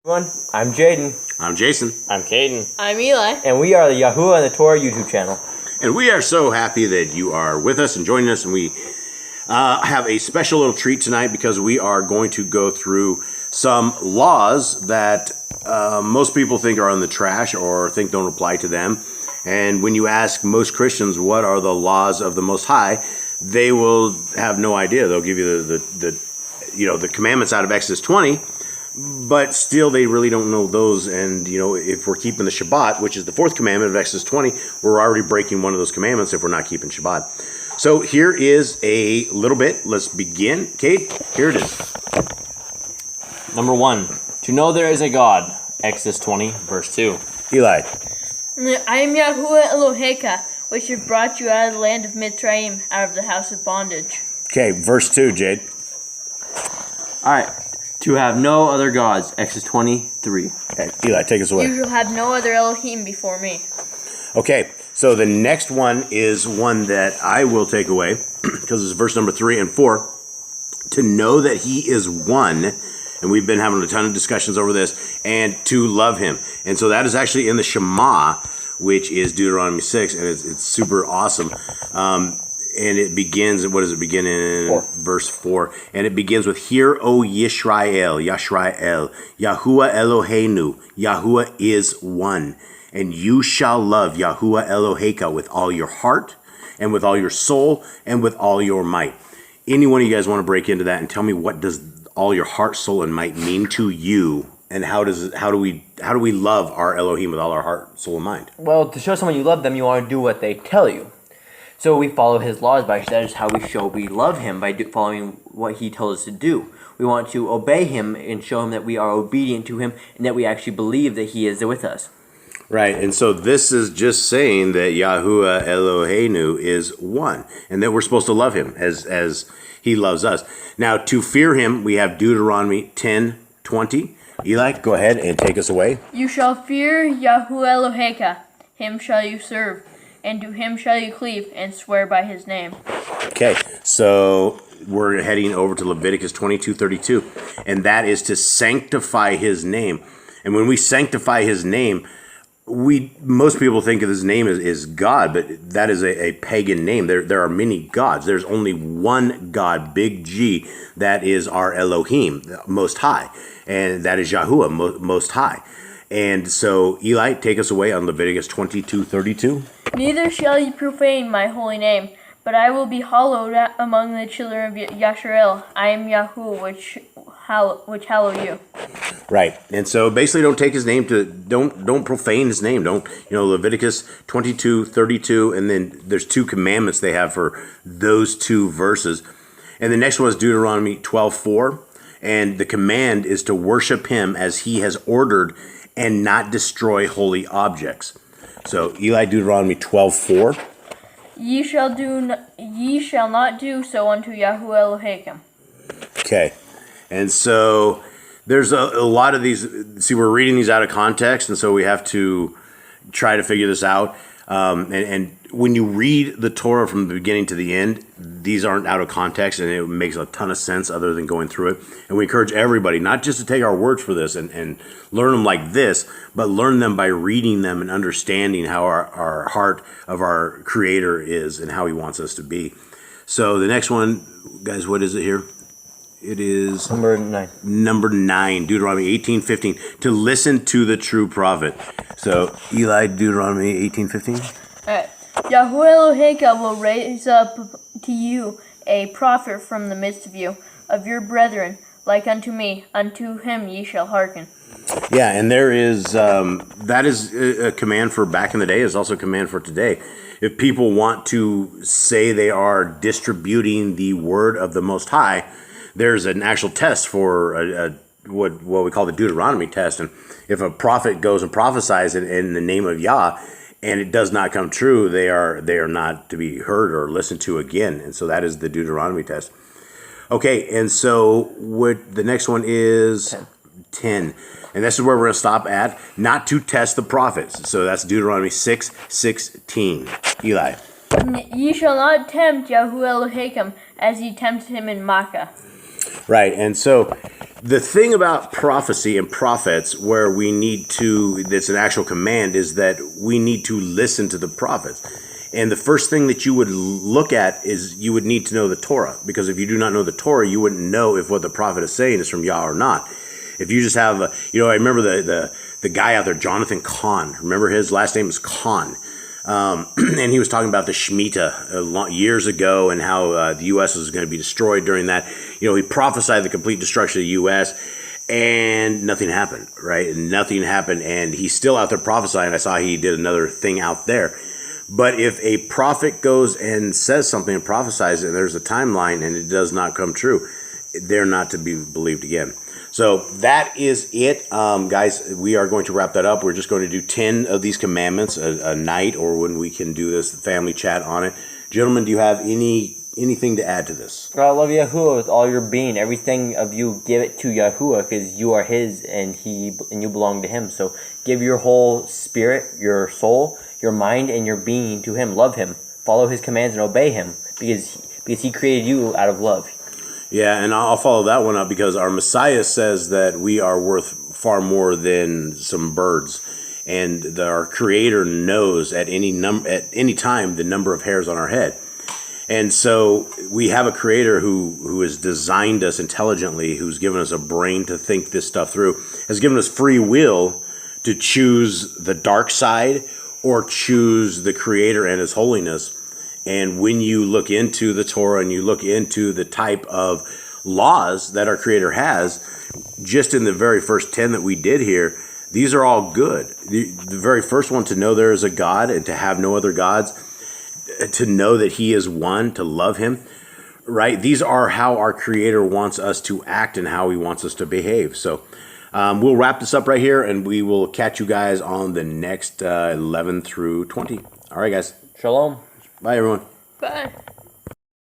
Everyone, I'm Jaden. I'm Jason. I'm Caden. I'm Eli. And we are the Yahuwah and the Torah YouTube channel. And we are so happy that you are with us and joining us. And we have a special little treat tonight because we are going to go through some laws that most people think are in the trash or think don't apply to them. And when you ask most Christians what are the laws of the Most High, they will have no idea. They'll give you the commandments out of Exodus 20. But still, they really don't know those. And, if we're keeping the Shabbat, which is the fourth commandment of Exodus 20, we're already breaking one of those commandments if we're not keeping Shabbat. So here is a little bit. Let's begin. Kate, here it is. Number 1. To know there is a God. Exodus 20, verse 2. Eli. I am Yahuwah Eloheka, which have brought you out of the land of Mitzrayim, out of the house of bondage. Okay, verse 2, Jade. All right. To have no other gods. Exodus 23. Okay, Eli, take us away. You shall have no other Elohim before me. Okay, so the next one is one that I will take away because it's verse number 3 and 4. To know that he is one, and we've been having a ton of discussions over this, and to love him. And so that is actually in the Shema, which is Deuteronomy 6, and it's super awesome. And it begins, what does it begin in? 4. Verse 4. And it begins with, Hear, O Yisrael, Yahuwah Eloheinu, Yahuwah is one. And you shall love Yahuwah Eloheka with all your heart, and with all your soul, and with all your might. Any one of you guys want to break into that and tell me what does all your heart, soul, and might mean to you? And how do we love our Elohim with all our heart, soul, and mind? Well, to show someone you love them, you want to do what they tell you. So we follow his laws that is how we show we love him, by following what he tells us to do. We want to obey him and show him that we are obedient to him and that we actually believe that he is with us. Right, and so this is just saying that Yahuwah Eloheinu is one, and that we're supposed to love him as he loves us. Now, to fear him, we have Deuteronomy 10:20. Eli, go ahead and take us away. You shall fear Yahuwah Eloheka, him shall you serve, and to him shall you cleave, and swear by his name. Okay, so we're heading over to Leviticus 22:32, and that is to sanctify his name. And when we sanctify his name, most people think of his name as God, but that is a pagan name. There are many gods. There's only one God, big G, that is our Elohim, Most High, and that is Yahuwah, Most High. And so, Eli, take us away on Leviticus 22:32. Neither shall ye profane my holy name, but I will be hallowed among the children of Yasharel. I am Yahuwah, which hallow you. Right, and so basically, don't take his name don't profane his name. Don't Leviticus 22:32, and then there's two commandments they have for those two verses, and the next one is Deuteronomy 12:4, and the command is to worship him as he has ordered, and not destroy holy objects. So Eli, Deuteronomy 12:4. Ye shall not do so unto Yahuwah Eloheka. Okay, and so there's a lot of these. See, we're reading these out of context, and so we have to try to figure this out. And when you read the Torah from the beginning to the end, these aren't out of context, and it makes a ton of sense other than going through it. And we encourage everybody not just to take our words for this and learn them like this, but learn them by reading them and understanding how our heart of our Creator is and how he wants us to be. So the next one, guys, what is it here? It is Number 9. Number 9, Deuteronomy 18:15, to listen to the true prophet. So Eli, Deuteronomy 18:15. Alright. Yahuwah Eloheka will raise up to you a prophet from the midst of you, of your brethren, like unto me. Unto him ye shall hearken. Yeah, and there is that is a command for back in the day. Is also a command for today. If people want to say they are distributing the word of the Most High, there's an actual test for what we call the Deuteronomy test. And if a prophet goes and prophesies in the name of Yah, and it does not come true, they are not to be heard or listened to again. And so that is the Deuteronomy test. Okay, and so what the next one is 10. And this is where we're going to stop at, not to test the prophets. So that's Deuteronomy 6:16. Eli. Ye shall not tempt Yahuwah Eloheka as ye tempted him in Makkah. Right, and so The thing about prophecy and prophets where we need to, that's an actual command, is that we need to listen to the prophets. And the first thing that you would look at is you would need to know the Torah. Because if you do not know the Torah, you wouldn't know if what the prophet is saying is from Yah or not. If you just have, I remember the guy out there, Jonathan Cahn. Remember his last name was Cahn. And he was talking about the Shemitah years ago and how the U.S. was going to be destroyed during that. He prophesied the complete destruction of the U.S. and nothing happened, right? Nothing happened, and he's still out there prophesying. I saw he did another thing out there. But if a prophet goes and says something and prophesies it, and there's a timeline and it does not come true, they're not to be believed again. So that is it, guys. We are going to wrap that up. We're just going to do 10 of these commandments a night, or when we can do this family chat on it. Gentlemen, do you have anything to add to this? God, love Yahuwah with all your being. Everything of you, give it to Yahuwah, because you are His, and you belong to Him. So give your whole spirit, your soul, your mind, and your being to Him. Love Him. Follow His commands and obey Him, because He created you out of love. Yeah, and I'll follow that one up because our Messiah says that we are worth far more than some birds, and our Creator knows at any time the number of hairs on our head. And so we have a Creator who has designed us intelligently, who's given us a brain to think this stuff through, has given us free will to choose the dark side or choose the Creator and His holiness. And when you look into the Torah and you look into the type of laws that our Creator has, just in the very first 10 that we did here, these are all good. The very first one, to know there is a God and to have no other gods, to know that He is one, to love Him, right? These are how our Creator wants us to act and how He wants us to behave. So we'll wrap this up right here, and we will catch you guys on the next 11 through 20. All right, guys. Shalom. Bye, everyone. Bye.